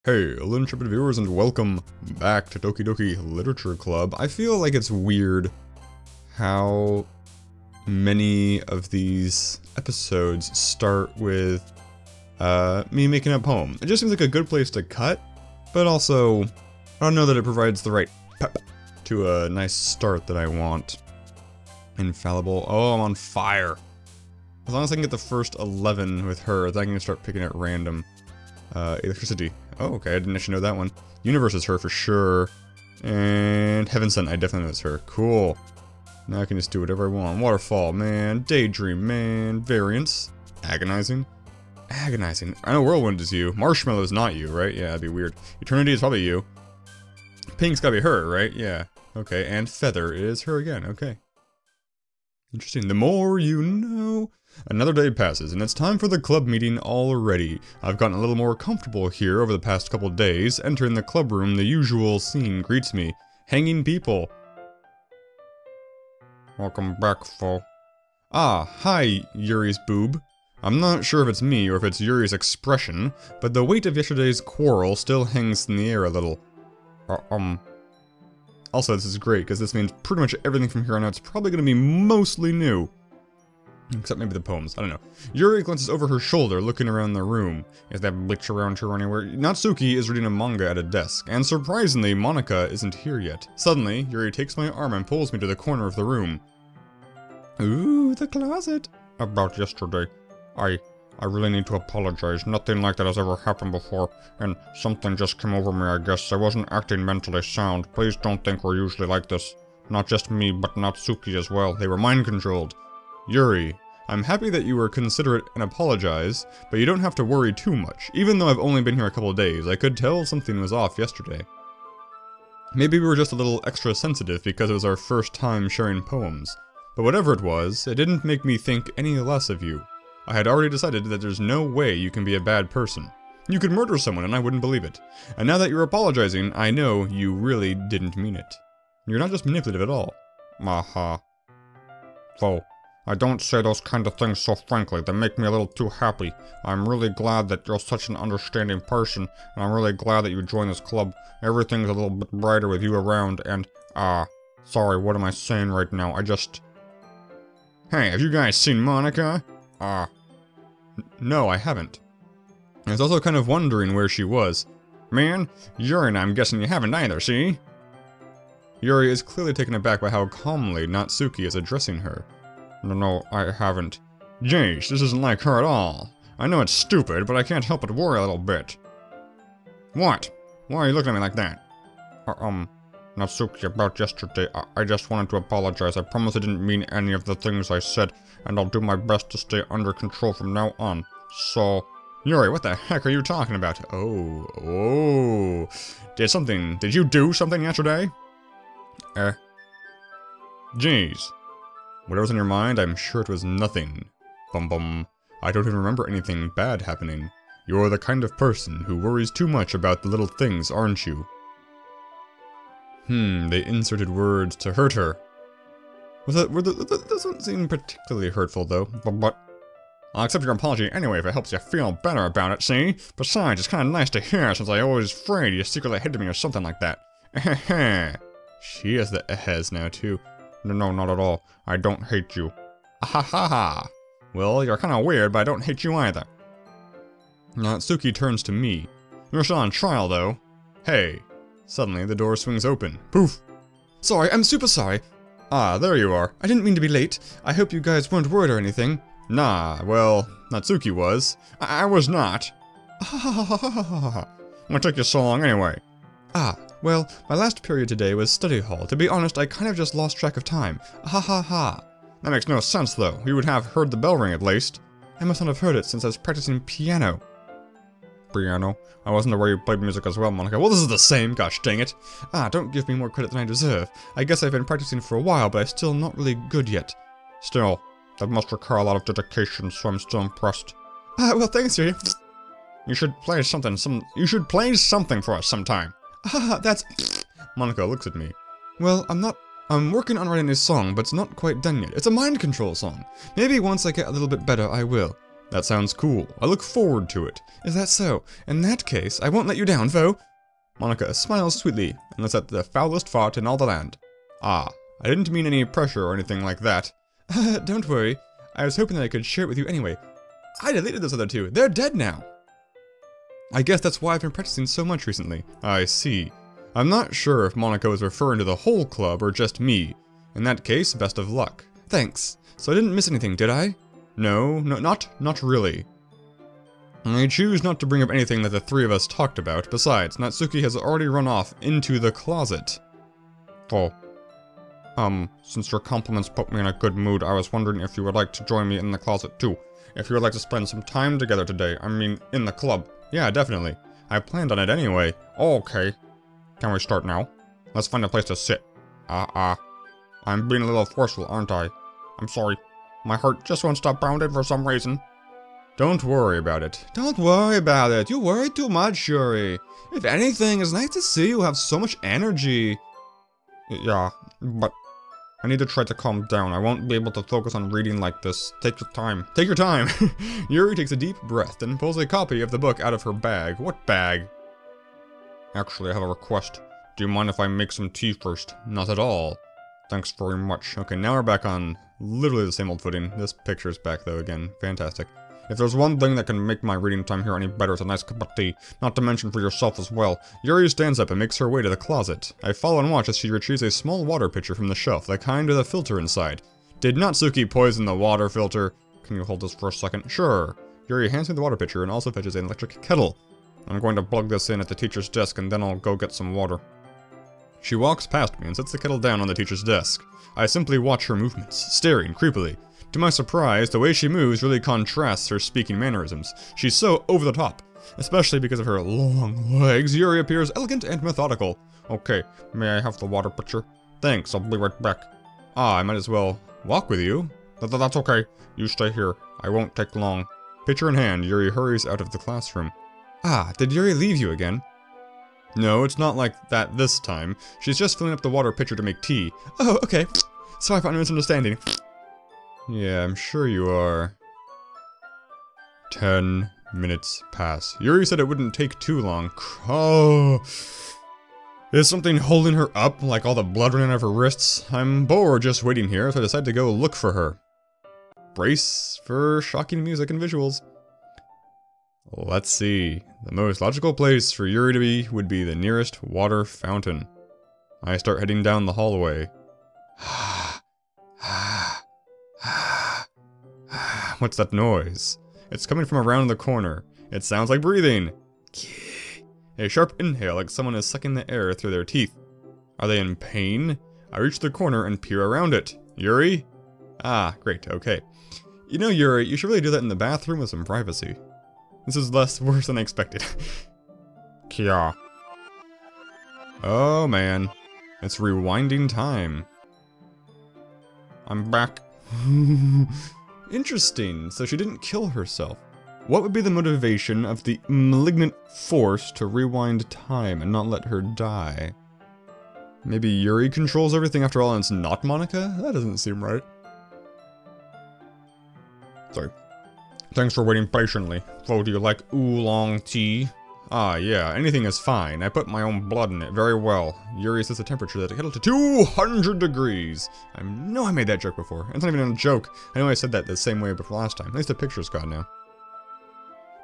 Hey, hello intrepid viewers and welcome back to Doki Doki Literature Club. I feel like it's weird how many of these episodes start with me making a poem. It just seems like a good place to cut, but also I don't know that it provides the right pep to a nice start that I want. Infallible. Oh, I'm on fire. As long as I can get the first 11 with her, then I can start picking at random. Electricity. Oh, okay, I didn't actually know that one. Universe is her for sure. And Heaven Sent, I definitely know it's her. Cool. Now I can just do whatever I want. Waterfall, man. Daydream, man. Variance. Agonizing. Agonizing. I know Whirlwind is you. Marshmallow is not you, right? Yeah, that'd be weird. Eternity is probably you. Pink's gotta be her, right? Yeah. Okay, and Feather is her again. Okay. Interesting. The more you know. Another day passes, and it's time for the club meeting already. I've gotten a little more comfortable here over the past couple days. Entering the club room, the usual scene greets me. Hanging people. Welcome back, foe. Ah, hi, Yuri's boob. I'm not sure if it's me or if it's Yuri's expression, but the weight of yesterday's quarrel still hangs in the air a little. Also, this is great, because this means pretty much everything from here on out is probably going to be mostly new. Except maybe the poems, I don't know. Yuri glances over her shoulder, looking around the room. Is that bitch around here anywhere? Natsuki is reading a manga at a desk, and surprisingly, Monika isn't here yet. Suddenly, Yuri takes my arm and pulls me to the corner of the room. Ooh, the closet. About yesterday. I really need to apologize. Nothing like that has ever happened before, and something just came over me, I guess. I wasn't acting mentally sound. Please don't think we're usually like this. Not just me, but Natsuki as well. They were mind-controlled. Yuri, I'm happy that you were considerate and apologize, but you don't have to worry too much. Even though I've only been here a couple of days, I could tell something was off yesterday. Maybe we were just a little extra sensitive because it was our first time sharing poems. But whatever it was, it didn't make me think any less of you. I had already decided that there's no way you can be a bad person. You could murder someone and I wouldn't believe it. And now that you're apologizing, I know you really didn't mean it. You're not just manipulative at all. Aha. Foe. I don't say those kind of things so frankly, they make me a little too happy. I'm really glad that you're such an understanding person, and I'm really glad that you joined this club. Everything's a little bit brighter with you around, and, sorry, what am I saying right now? Hey, have you guys seen Monika? No, I haven't. I was also kind of wondering where she was. Man, Yuri and I'm guessing you haven't either, see? Yuri is clearly taken aback by how calmly Natsuki is addressing her. No, I haven't. Jeez, this isn't like her at all. I know it's stupid, but I can't help but worry a little bit. What? Why are you looking at me like that? Natsuki, about yesterday, I just wanted to apologize. I promise I didn't mean any of the things I said, and I'll do my best to stay under control from now on. So... Yuri, what the heck are you talking about? Oh. Did you do something yesterday? Jeez. Whatever's in your mind, I'm sure it was nothing. Bum bum. I don't even remember anything bad happening. You're the kind of person who worries too much about the little things, aren't you? They inserted words to hurt her. That doesn't seem particularly hurtful, though. But I'll accept your apology anyway if it helps you feel better about it, see? Besides, it's kind of nice to hear since I always afraid you secretly hated me or something like that. She has the ehs now, too. No, not at all. I don't hate you. Ahaha! Well, you're kinda weird, but I don't hate you either. Natsuki turns to me. You're still on trial, though. Hey. Suddenly, the door swings open. Poof! Sorry, I'm super sorry. Ah, there you are. I didn't mean to be late. I hope you guys weren't worried or anything. Nah, well, Natsuki was. I was not. What took you so long anyway? Well, my last period today was study hall. To be honest, I kind of just lost track of time. That makes no sense, though. You would have heard the bell ring, at least. I must not have heard it since I was practicing piano. Piano? I wasn't aware you played music as well, Monika. Well, this is the same, gosh dang it. Don't give me more credit than I deserve. I guess I've been practicing for a while, but I'm still not really good yet. Still, that must require a lot of dedication, so I'm still impressed. Well, thanks, Yuri. You should play something for us sometime. That's... Monika looks at me. Well, I'm working on writing a song, but it's not quite done yet. It's a mind control song. Maybe once I get a little bit better, I will. That sounds cool. I look forward to it. Is that so? In that case, I won't let you down, Foe. Monica smiles sweetly, and lets out the foulest fart in all the land. Ah, I didn't mean any pressure or anything like that. Don't worry. I was hoping that I could share it with you anyway. I deleted those other two. They're dead now. I guess that's why I've been practicing so much recently. I see. I'm not sure if Monica was referring to the whole club or just me. In that case, best of luck. Thanks. So I didn't miss anything, did I? No, not really. I choose not to bring up anything that the three of us talked about. Besides, Natsuki has already run off into the closet. Oh. Since your compliments put me in a good mood, I was wondering if you would like to join me in the closet too. If you would like to spend some time together today, I mean, in the club. Yeah, definitely. I planned on it anyway. Okay. Can we start now? Let's find a place to sit. I'm being a little forceful, aren't I? I'm sorry. My heart just won't stop pounding for some reason. Don't worry about it. Don't worry about it. You worry too much, Yuri. If anything, it's nice to see you have so much energy. Yeah, but I need to try to calm down. I won't be able to focus on reading like this. Take your time. Take your time! Yuri takes a deep breath and pulls a copy of the book out of her bag. What bag? Actually, I have a request. Do you mind if I make some tea first? Not at all. Thanks very much. Okay, now we're back on literally the same old footing. This picture's back though again. Fantastic. If there's one thing that can make my reading time here any better, it's a nice cup of tea. Not to mention for yourself as well. Yuri stands up and makes her way to the closet. I follow and watch as she retrieves a small water pitcher from the shelf, the kind with a filter inside. Did Natsuki poison the water filter? Can you hold this for a second? Sure. Yuri hands me the water pitcher and also fetches an electric kettle. I'm going to plug this in at the teacher's desk and then I'll go get some water. She walks past me and sets the kettle down on the teacher's desk. I simply watch her movements, staring creepily. To my surprise, the way she moves really contrasts her speaking mannerisms. She's so over the top. Especially because of her long legs, Yuri appears elegant and methodical. Okay, may I have the water pitcher? Thanks, I'll be right back. I might as well walk with you. That's okay. You stay here. I won't take long. Pitcher in hand, Yuri hurries out of the classroom. Did Yuri leave you again? No, it's not like that this time. She's just filling up the water pitcher to make tea. Oh, okay. Sorry for any misunderstanding. Yeah, I'm sure you are. 10 minutes pass. Yuri said it wouldn't take too long. Oh. Is something holding her up, like all the blood running out of her wrists? I'm bored just waiting here, so I decide to go look for her. Brace for shocking music and visuals. Let's see. The most logical place for Yuri to be would be the nearest water fountain. I start heading down the hallway. What's that noise? It's coming from around the corner. It sounds like breathing. A sharp inhale like someone is sucking the air through their teeth. Are they in pain? I reach the corner and peer around it. Yuri? Great, okay. You know, Yuri, you should really do that in the bathroom with some privacy. This is worse than I expected. Kya. Oh man. It's rewinding time. I'm back. Interesting, so she didn't kill herself. What would be the motivation of the malignant force to rewind time and not let her die? Maybe Yuri controls everything after all and it's not Monica? That doesn't seem right. Sorry. Thanks for waiting patiently. Oh, do you like oolong tea? Yeah, anything is fine. I put my own blood in it very well. Yuri sets the temperature that it kettle to 200 degrees. I know I made that joke before. It's not even a joke. I know I said that the same way before last time. At least the picture's gone now.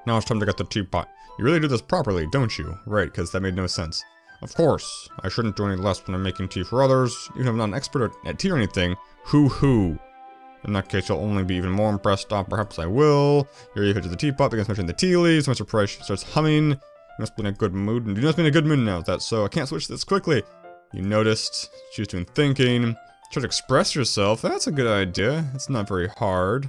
Now it's time to get the teapot. You really do this properly, don't you? Right, because that made no sense. Of course. I shouldn't do any less when I'm making tea for others. Even if I'm not an expert at tea or anything. Hoo-hoo. In that case, you'll only be even more impressed. Perhaps I will. Yuri fetches the teapot, begins mentioning the tea leaves. To my surprise, she starts humming. You must be in a good mood. And you must be in a good mood now, that's so. I can't switch this quickly. You noticed. She was doing thinking. Try to express yourself. That's a good idea. It's not very hard.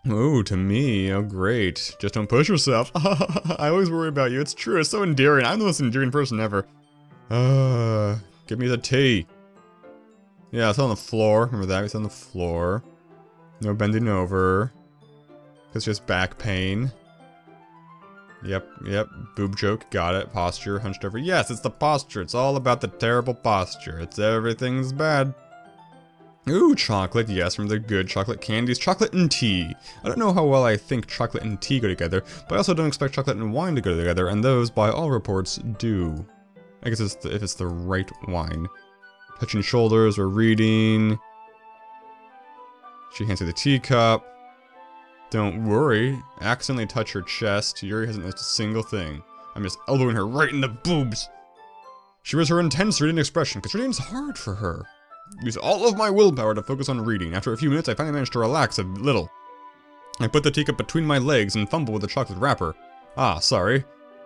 Oh, to me. Oh, great. Just don't push yourself. I always worry about you. It's true. It's so endearing. I'm the most endearing person ever. Give me the tea. Yeah, it's on the floor. Remember that? It's on the floor. No bending over. It's just back pain. Yep. Boob joke. Got it. Posture. Hunched over. Yes, it's the posture. It's all about the terrible posture. It's everything's bad. Ooh, chocolate, yes, from the good chocolate candies. Chocolate and tea. I don't know how well I think chocolate and tea go together, but I also don't expect chocolate and wine to go together, and those, by all reports, do. I guess if it's the right wine. Touching shoulders, or reading. She hands you the teacup. Don't worry. Accidentally touch her chest. Yuri hasn't missed a single thing. I'm just elbowing her right in the boobs. She wears her intense reading expression, because reading's hard for her. Use all of my willpower to focus on reading. After a few minutes, I finally managed to relax a little. I put the teacup between my legs and fumble with the chocolate wrapper. Ah, sorry.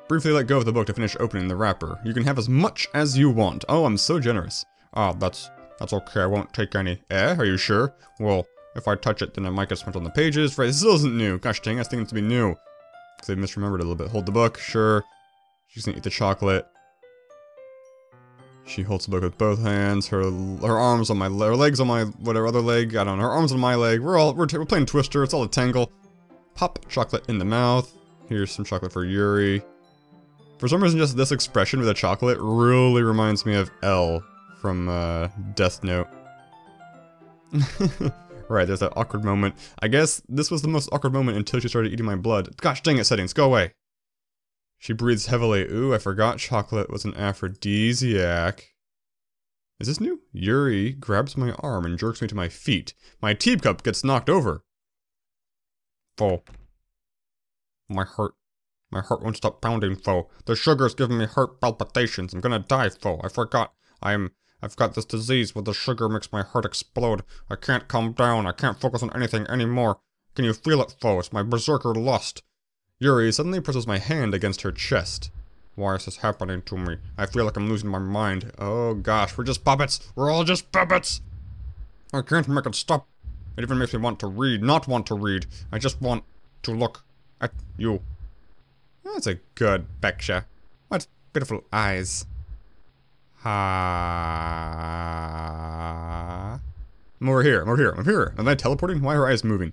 Briefly let go of the book to finish opening the wrapper. You can have as much as you want. Oh, I'm so generous. Ah, that's okay. I won't take any. Are you sure? Well, if I touch it, then it might get smudged on the pages. Right, this still isn't new. Gosh dang, I was thinking it to be new. Because I misremembered it a little bit. Hold the book, sure. She's gonna eat the chocolate. She holds the book with both hands, her arms on my, her legs on my, whatever other leg, I don't know, her arms on my leg, we're playing Twister, it's all a tangle. Pop chocolate in the mouth, here's some chocolate for Yuri. For some reason, just this expression with the chocolate really reminds me of L from, Death Note. Right, there's that awkward moment. I guess this was the most awkward moment until she started eating my blood. Gosh dang it, settings, go away! She breathes heavily. Ooh, I forgot chocolate was an aphrodisiac. Is this new? Yuri grabs my arm and jerks me to my feet. My teacup gets knocked over. Foe. My heart won't stop pounding, Foe. The sugar's giving me heart palpitations. I'm gonna die, Foe. I forgot. I've got this disease where the sugar makes my heart explode. I can't calm down. I can't focus on anything anymore. Can you feel it, Foe? It's my berserker lust. Yuri suddenly presses my hand against her chest. Why is this happening to me? I feel like I'm losing my mind. Oh gosh, we're just puppets! We're all just puppets! I can't make it stop. It even makes me want to read, not want to read. I just want to look at you. That's a good picture. What beautiful eyes. Ha. I'm over here, I'm over here, I'm here. Am I teleporting? Why are her eyes moving?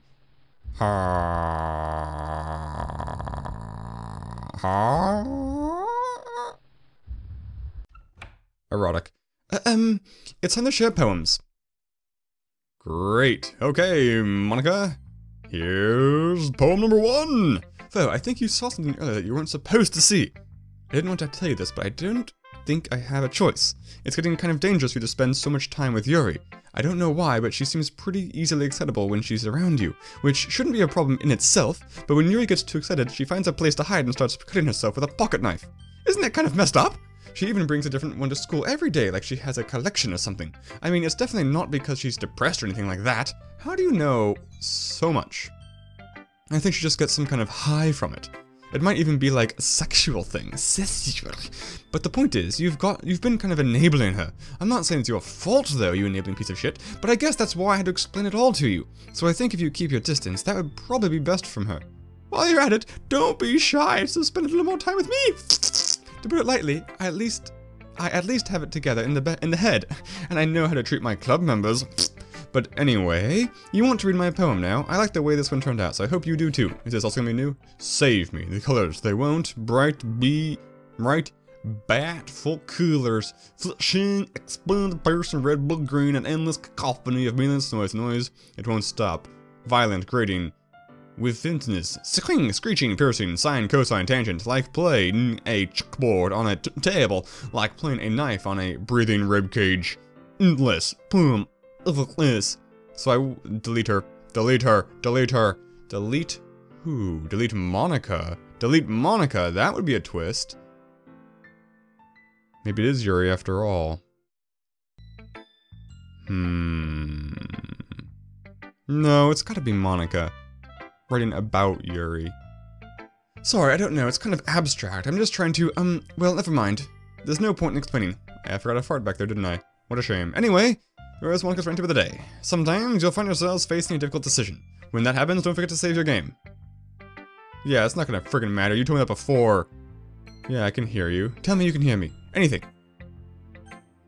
Erotic. It's time to share poems. Great. Okay, Monica. Here's poem number 1. Though, I think you saw something earlier that you weren't supposed to see. I didn't want to tell you this, but I don't think I have a choice. It's getting kind of dangerous for you to spend so much time with Yuri. I don't know why, but she seems pretty easily excitable when she's around you, which shouldn't be a problem in itself, but when Yuri gets too excited, she finds a place to hide and starts cutting herself with a pocket knife. Isn't that kind of messed up? She even brings a different one to school every day, like she has a collection or something. I mean, it's definitely not because she's depressed or anything like that. How do you know so much? I think she just gets some kind of high from it. It might even be like a sexual thing. Sexual. But the point is, you've been kind of enabling her. I'm not saying it's your fault though, you enabling piece of shit, but I guess that's why I had to explain it all to you. So I think if you keep your distance, that would probably be best from her. While you're at it, don't be shy, so spend a little more time with me. To put it lightly, I at least have it together in the head, and I know how to treat my club members. But anyway, you want to read my poem now? I like the way this one turned out, so I hope you do too. Is this also gonna be new? Save me. The colors, they won't. Bright, bat, full coolers. Flashing, exploding person, red, blue, green, an endless cacophony of meaningless noise. It won't stop. Violent, grating. With intensity, swing, screeching, piercing, sine, cosine, tangent, like playing a chalkboard on a table, like playing a knife on a breathing ribcage. Endless, boom. This. So I delete her. Delete her. Delete her. Delete who? Delete Monica. Delete Monica. That would be a twist. Maybe it is Yuri after all. No, it's gotta be Monica. Writing about Yuri. Sorry, I don't know. It's kind of abstract. I'm just trying to, well, never mind. There's no point in explaining. I forgot I farted back there, didn't I? What a shame. Anyway. Whereas Monica's rant for the day. Sometimes you'll find yourselves facing a difficult decision. When that happens, don't forget to save your game. Yeah, it's not gonna friggin' matter. You told me that before. Yeah, I can hear you. Tell me you can hear me. Anything.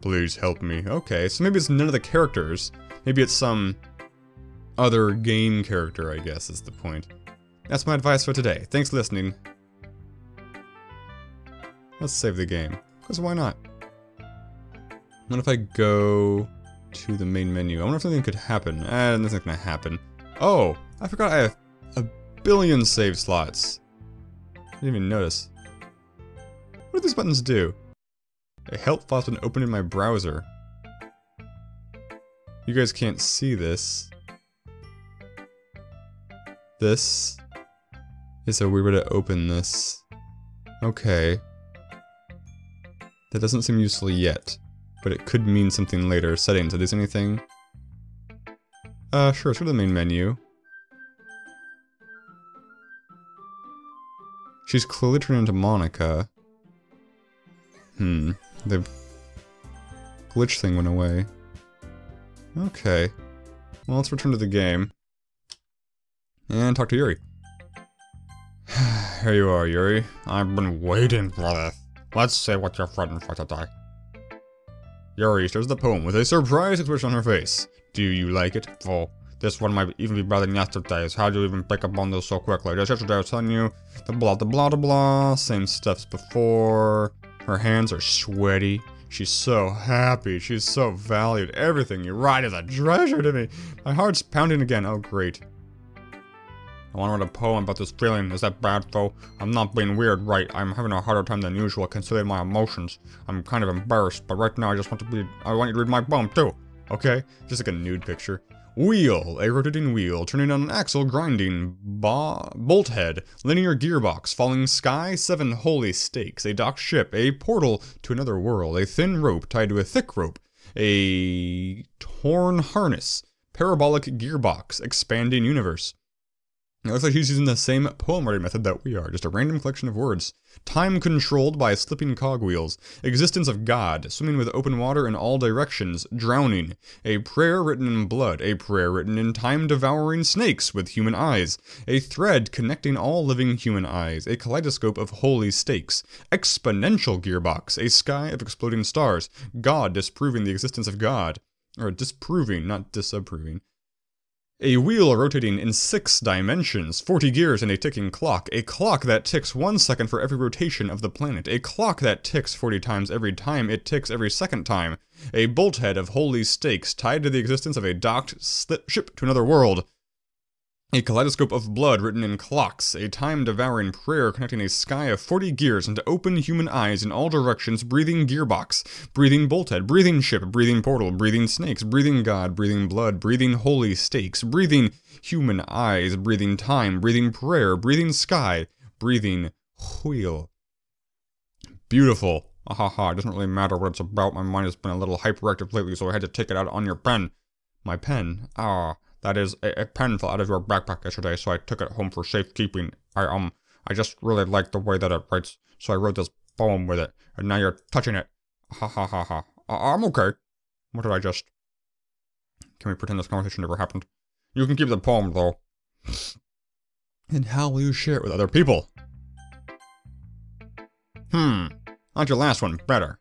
Please help me. Okay, so maybe it's none of the characters. Maybe it's some other game character, I guess, is the point. That's my advice for today. Thanks for listening. Let's save the game. Because why not? What if I go to the main menu. I wonder if something could happen. Nothing's gonna happen. Oh! I forgot I have a billion save slots. I didn't even notice. What do these buttons do? A help file's been opened in my browser. You guys can't see this. This is a weird way to open this. Okay. That doesn't seem useful yet, but it could mean something later. Settings, are these anything? Sure, let's go to the main menu. She's clearly turned into Monica. The glitch thing went away. Okay. Well, let's return to the game. And talk to Yuri. Here you are, Yuri. I've been waiting for this. Let's see what you're fretting for today. Yuri starts the poem with a surprised expression on her face. Do you like it? Oh, this one might even be better than yesterday's. How'd you even pick up on this so quickly? Just yesterday I was telling you the blah blah blah blah. Same stuff's before. Her hands are sweaty. She's so happy. She's so valued. Everything you write is a treasure to me. My heart's pounding again. Oh, great. I want to write a poem about this feeling. Is that bad, Fo? I'm not being weird, right? I'm having a harder time than usual considering my emotions. I'm kind of embarrassed, but right now I just want I want you to read my poem, too. Okay? Just like a nude picture. Wheel. A rotating wheel. Turning on an axle. Grinding. Bolt head. Linear gearbox. Falling sky. 7 holy stakes. A docked ship. A portal to another world. A thin rope tied to a thick rope. A torn harness. Parabolic gearbox. Expanding universe. It looks like he's using the same poem writing method that we are, just a random collection of words. Time controlled by slipping cogwheels. Existence of God. Swimming with open water in all directions. Drowning. A prayer written in blood. A prayer written in time-devouring snakes with human eyes. A thread connecting all living human eyes. A kaleidoscope of holy stakes. Exponential gearbox. A sky of exploding stars. God disproving the existence of God. Or disproving, not disapproving. A wheel rotating in 6 dimensions, 40 gears and a ticking clock. A clock that ticks 1 second for every rotation of the planet. A clock that ticks 40 times every time it ticks every second time. A bolthead of holy stakes tied to the existence of a docked ship to another world. A kaleidoscope of blood written in clocks. A time-devouring prayer connecting a sky of 40 gears into open human eyes in all directions. Breathing gearbox. Breathing bolthead. Breathing ship. Breathing portal. Breathing snakes. Breathing God. Breathing blood. Breathing holy stakes. Breathing human eyes. Breathing time. Breathing prayer. Breathing sky. Breathing wheel. Beautiful. Ahaha, it doesn't really matter what it's about. My mind has been a little hyperactive lately, so I had to take it out on your pen. My pen? Ah. That is, a pen fell out of your backpack yesterday, so I took it home for safekeeping. I just really like the way that it writes, so I wrote this poem with it, and now you're touching it. Ha ha ha ha. I'm okay. What did I just... Can we pretend this conversation never happened? You can keep the poem, though. And how will you share it with other people? I like your last one better.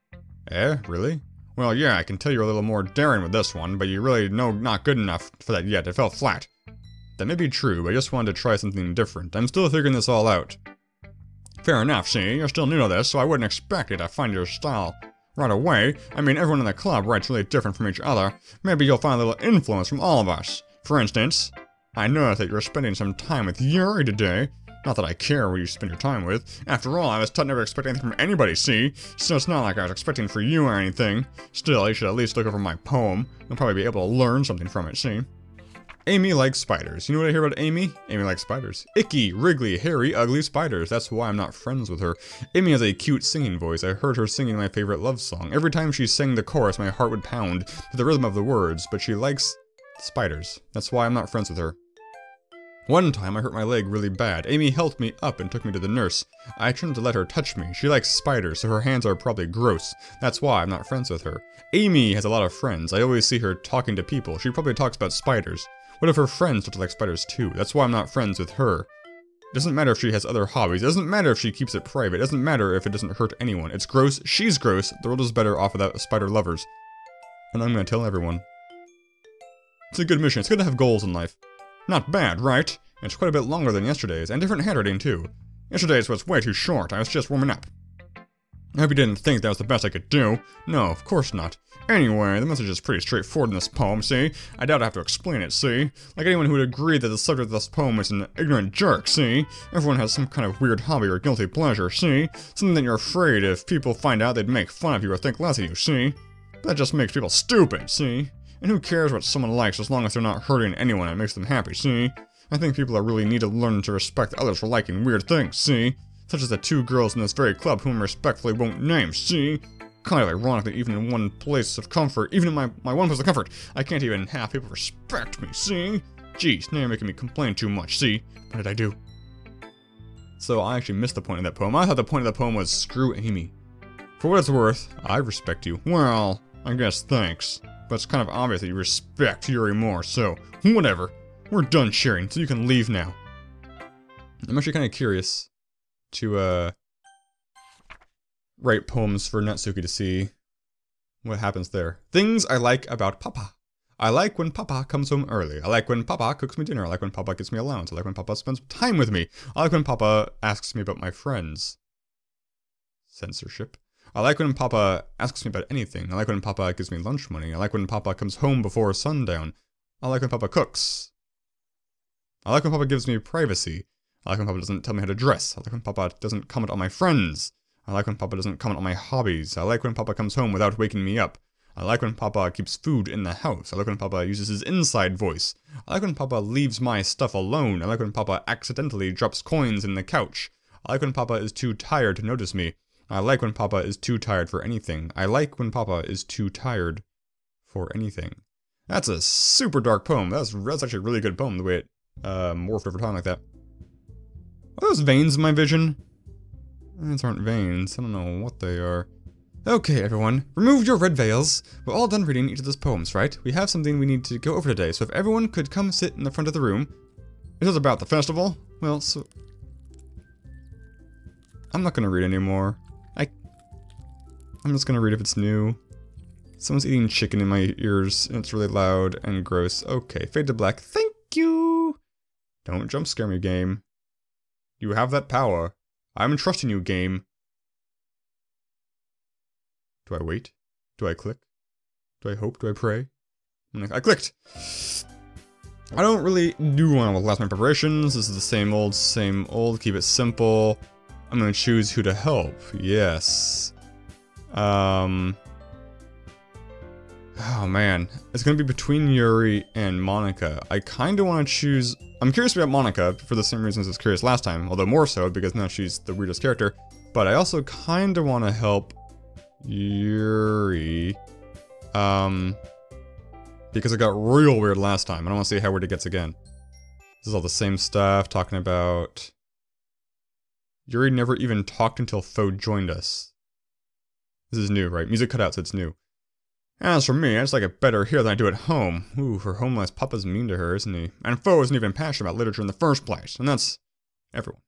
Eh, really? Well, yeah, I can tell you're a little more daring with this one, but you really know not good enough for that yet. It fell flat. That may be true, but I just wanted to try something different. I'm still figuring this all out. Fair enough, see? You're still new to this, so I wouldn't expect you to find your style right away. I mean, everyone in the club writes really different from each other. Maybe you'll find a little influence from all of us. For instance, I noticed that you're spending some time with Yuri today. Not that I care who you spend your time with. After all, I was taught never to expect anything from anybody, see? So it's not like I was expecting for you or anything. Still, you should at least look over my poem. You'll probably be able to learn something from it, see? Amy likes spiders. You know what I hear about Amy? Amy likes spiders. Icky, wriggly, hairy, ugly spiders. That's why I'm not friends with her. Amy has a cute singing voice. I heard her singing my favorite love song. Every time she sang the chorus, my heart would pound to the rhythm of the words, but she likes spiders. That's why I'm not friends with her. One time I hurt my leg really bad. Amy helped me up and took me to the nurse. I turned to let her touch me. She likes spiders, so her hands are probably gross. That's why I'm not friends with her. Amy has a lot of friends. I always see her talking to people. She probably talks about spiders. What if her friends start to like spiders too? That's why I'm not friends with her. It doesn't matter if she has other hobbies. It doesn't matter if she keeps it private. It doesn't matter if it doesn't hurt anyone. It's gross. She's gross. The world is better off without spider lovers. And I'm gonna tell everyone. It's a good mission. It's good to have goals in life. Not bad, right? It's quite a bit longer than yesterday's, and different handwriting too. Yesterday's was way too short, I was just warming up. I hope you didn't think that was the best I could do. No, of course not. Anyway, the message is pretty straightforward in this poem, see? I doubt I have to explain it, see? Like anyone who would agree that the subject of this poem is an ignorant jerk, see? Everyone has some kind of weird hobby or guilty pleasure, see? Something that you're afraid if people find out they'd make fun of you or think less of you, see? But that just makes people stupid, see? And who cares what someone likes as long as they're not hurting anyone and it makes them happy, see? I think people really need to learn to respect others for liking weird things, see? Such as the two girls in this very club whom I respectfully won't name, see? Kind of ironic that even in one place of comfort, even in my one place of comfort, I can't even have people respect me, see? Jeez, now you're making me complain too much, see? What did I do? So I actually missed the point of that poem. I thought the point of the poem was screw Amy. For what it's worth, I respect you. Well, I guess thanks. But it's kind of obvious that you respect Yuri more, so whatever. We're done sharing, so you can leave now. I'm actually kind of curious to, write poems for Natsuki to see what happens there. Things I like about Papa. I like when Papa comes home early. I like when Papa cooks me dinner. I like when Papa gives me allowance. I like when Papa spends time with me. I like when Papa asks me about my friends. Censorship. I like when Papa asks me about anything. I like when Papa gives me lunch money. I like when Papa comes home before sundown. I like when Papa cooks. I like when Papa gives me privacy. I like when Papa doesn't tell me how to dress. I like when Papa doesn't comment on my friends. I like when Papa doesn't comment on my hobbies. I like when Papa comes home without waking me up. I like when Papa keeps food in the house. I like when Papa uses his inside voice. I like when Papa leaves my stuff alone. I like when Papa accidentally drops coins in the couch. I like when Papa is too tired to notice me. I like when Papa is too tired for anything. I like when Papa is too tired for anything. That's a super dark poem. That's actually a really good poem, the way it morphed over time like that. Are those veins in my vision? These aren't veins. I don't know what they are. Okay, everyone. Remove your red veils. We're all done reading each of those poems, right? We have something we need to go over today, so if everyone could come sit in the front of the room. It is about the festival. Well, so... I'm not gonna read anymore. I'm just gonna read if it's new. Someone's eating chicken in my ears, and it's really loud and gross. Okay, fade to black. Thank you! Don't jump scare me, game. You have that power. I'm trusting you, game. Do I wait? Do I click? Do I hope? Do I pray? I clicked! I don't really do one with last minute preparations. This is the same old. Keep it simple. I'm gonna choose who to help. Yes. Oh man. It's gonna be between Yuri and Monica. I kinda wanna choose... I'm curious about Monica for the same reasons I was curious last time, although more so because now she's the weirdest character. But I also kinda wanna help Yuri. Because it got real weird last time. I don't wanna see how weird it gets again. This is all the same stuff, talking about... Yuri never even talked until Foe joined us. This is new, right? Music cut out, so it's new. As for me, I just like it better here than I do at home. Ooh, her homeless Papa's mean to her, isn't he? And Foe isn't even passionate about literature in the first place, and that's... everyone.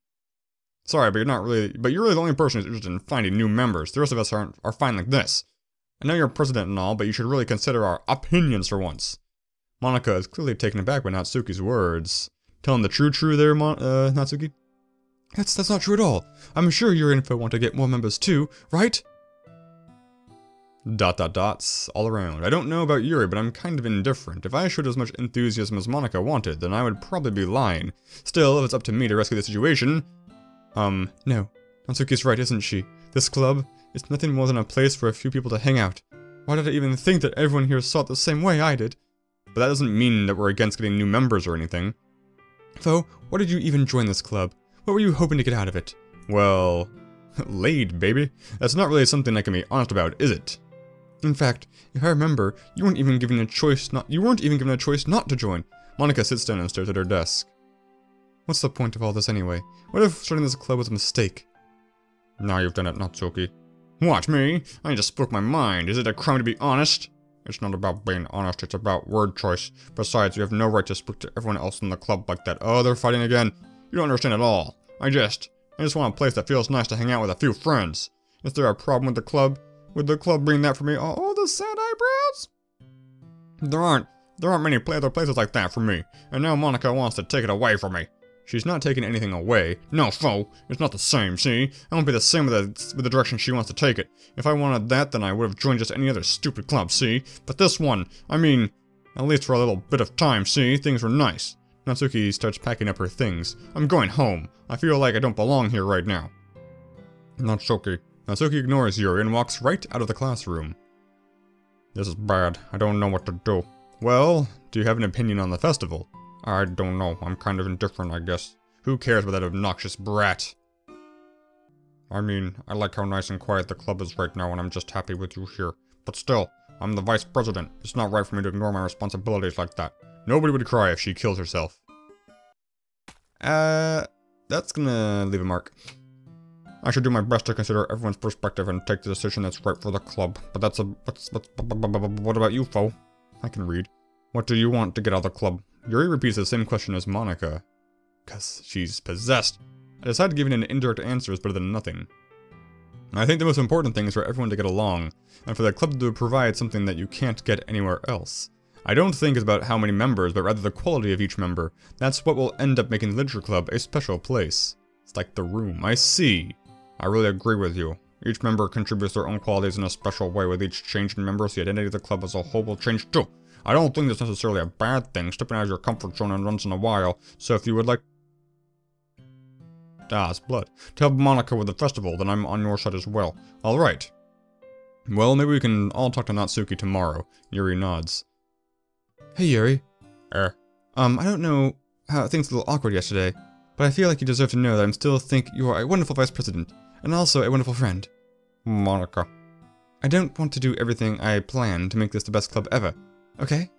Sorry, but you're really the only person who's interested in finding new members. The rest of us are fine like this. I know you're president and all, but you should really consider our opinions for once. Monica is clearly taken aback by Natsuki's words. Telling the true there, Natsuki? That's not true at all. I'm sure Yuri and Foe want to get more members too, right? Dots all around. I don't know about Yuri, but I'm kind of indifferent. If I showed as much enthusiasm as Monica wanted, then I would probably be lying. Still, if it's up to me to rescue the situation... no. Natsuki's right, isn't she? This club is nothing more than a place for a few people to hang out. Why did I even think that everyone here saw it the same way I did? But that doesn't mean that we're against getting new members or anything. Foe, why did you even join this club? What were you hoping to get out of it? Well... laid, baby. That's not really something I can be honest about, is it? In fact, if I remember, you weren't even given a choice not to join. Monica sits down and stares at her desk. What's the point of all this anyway? What if starting this club was a mistake? Now you've done it, Natsuki. What, me? I just spoke my mind. Is it a crime to be honest? It's not about being honest, it's about word choice. Besides, you have no right to speak to everyone else in the club like that. Oh, they're fighting again. You don't understand at all. I just want a place that feels nice to hang out with a few friends. Is there a problem with the club? Would the club bring that for me? Oh, the sad eyebrows? There aren't many other places like that for me. And now Monica wants to take it away from me. She's not taking anything away. No, Foe, it's not the same, see? It won't be the same with the direction she wants to take it. If I wanted that, then I would have joined just any other stupid club, see? But this one, I mean, at least for a little bit of time, see? Things were nice. Natsuki starts packing up her things. I'm going home. I feel like I don't belong here right now. Natsuki. Natsuki ignores Yuri and walks right out of the classroom. This is bad. I don't know what to do. Well, do you have an opinion on the festival? I don't know. I'm kind of indifferent, I guess. Who cares about that obnoxious brat? I mean, I like how nice and quiet the club is right now, and I'm just happy with you here. But still, I'm the vice president. It's not right for me to ignore my responsibilities like that. Nobody would cry if she killed herself. That's gonna leave a mark. I should do my best to consider everyone's perspective and take the decision that's right for the club. But that's what about you, Foe? I can read. What do you want to get out of the club? Yuri repeats the same question as Monika. 'Cause she's possessed. I decided giving an indirect answer is better than nothing. I think the most important thing is for everyone to get along, and for the club to provide something that you can't get anywhere else. I don't think it's about how many members, but rather the quality of each member. That's what will end up making the Literature Club a special place. It's like the room. I see. I really agree with you. Each member contributes their own qualities in a special way. With each change in members, the identity of the club as a whole will change too. I don't think that's necessarily a bad thing, stepping out of your comfort zone and once in a while. So if you would like... it's blood. To help Monika with the festival, then I'm on your side as well. Alright. Well, maybe we can all talk to Natsuki tomorrow. Yuri nods. Hey, Yuri. I don't know how things were a little awkward yesterday, but I feel like you deserve to know that I still think you are a wonderful vice president, and also a wonderful friend. Monika. I don't want to do everything I plan to make this the best club ever. Okay?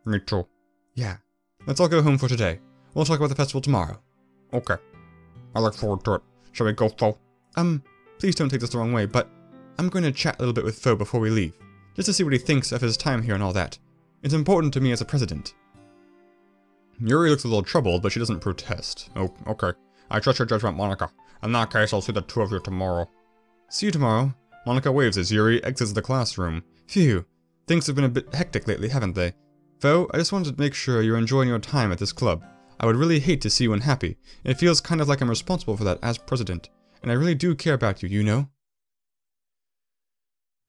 Me too. Yeah. Let's all go home for today. We'll talk about the festival tomorrow. Okay. I look forward to it. Shall we go, Foe? Please don't take this the wrong way, but I'm going to chat a little bit with Foe before we leave, just to see what he thinks of his time here and all that. It's important to me as a president. Yuri looks a little troubled, but she doesn't protest. Oh, okay. I trust your judgment, Monika. In that case, I'll see the two of you tomorrow. See you tomorrow. Monika waves as Yuri exits the classroom. Phew. Things have been a bit hectic lately, haven't they? Foe, I just wanted to make sure you're enjoying your time at this club. I would really hate to see you unhappy. It feels kind of like I'm responsible for that as president. And I really do care about you, you know?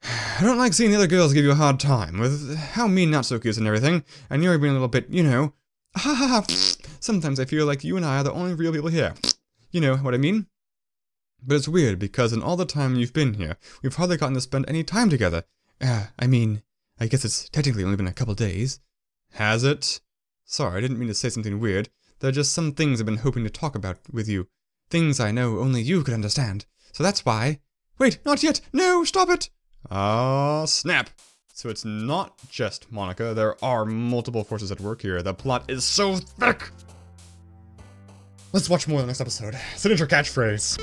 I don't like seeing the other girls give you a hard time, with how mean Natsuki is and everything, and Yuri being a little bit, you know... Ha ha ha! Sometimes I feel like you and I are the only real people here. You know what I mean? But it's weird, because in all the time you've been here, we've hardly gotten to spend any time together. I mean, I guess it's technically only been a couple days. Has it? Sorry, I didn't mean to say something weird. There are just some things I've been hoping to talk about with you. Things I know only you could understand. So that's why... Wait, not yet! No, stop it! Ah, snap! So it's not just Monika, there are multiple forces at work here. The plot is so thick! Let's watch more in the next episode. Signature catchphrase.